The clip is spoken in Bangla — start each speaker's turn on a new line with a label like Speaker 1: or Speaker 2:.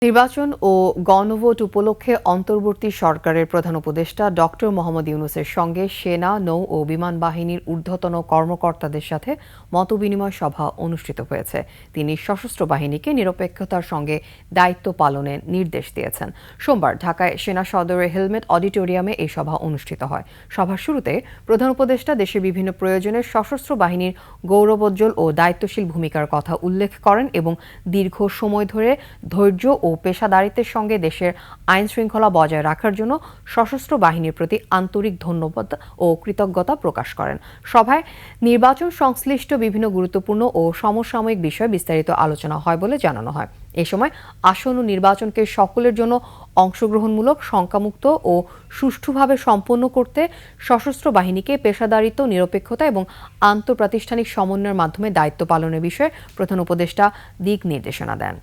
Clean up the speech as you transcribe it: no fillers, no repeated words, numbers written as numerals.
Speaker 1: নির্বাচন ও গণভোট উপলক্ষে অন্তর্বর্তী সরকারের প্রধান উপদেষ্টা ডক্টর মোহাম্মদ ইউনূসের সঙ্গে সেনা, নৌ ও বিমান বাহিনীর ঊর্ধ্বতন কর্মকর্তাদের সাথে মতবিনিময় সভা অনুষ্ঠিত হয়েছে। তিনি সশস্ত্র বাহিনীকে নিরপেক্ষতার সঙ্গে দায়িত্ব পালনের নির্দেশ দিয়েছেন। সোমবার ঢাকায় সেনা সদরের হেলমেট অডিটোরিয়ামে এই সভা অনুষ্ঠিত হয়। সভার শুরুতে প্রধান উপদেষ্টা দেশের বিভিন্ন প্রয়োজনে সশস্ত্র বাহিনীর গৌরবোজ্জ্বল ও দায়িত্বশীল ভূমিকার কথা উল্লেখ করেন এবং দীর্ঘ সময় ধরে ধৈর্য ও পেশাদারিত্বের সঙ্গে দেশের আইন শৃঙ্খলা বজায় রাখার জন্য সশস্ত্র বাহিনীর প্রতি আন্তরিক ধন্যবাদ ও কৃতজ্ঞতা প্রকাশ করেন। সভায় নির্বাচন সংশ্লিষ্ট বিভিন্ন গুরুত্বপূর্ণ ও সমসাময়িক বিষয়ে বিস্তারিত আলোচনা হয় বলে জানানো হয়। এ সময় আসন্ন নির্বাচনকে সকলের জন্য অংশগ্রহণমূলক, শঙ্কামুক্ত ও সুষ্ঠুভাবে সম্পন্ন করতে সশস্ত্র বাহিনীকে পেশাদারিত্ব, নিরপেক্ষতা এবং আন্তঃপ্রাতিষ্ঠানিক সমন্বয়ের মাধ্যমে দায়িত্ব পালনের বিষয়ে প্রধান উপদেষ্টা দিক নির্দেশনা দেন।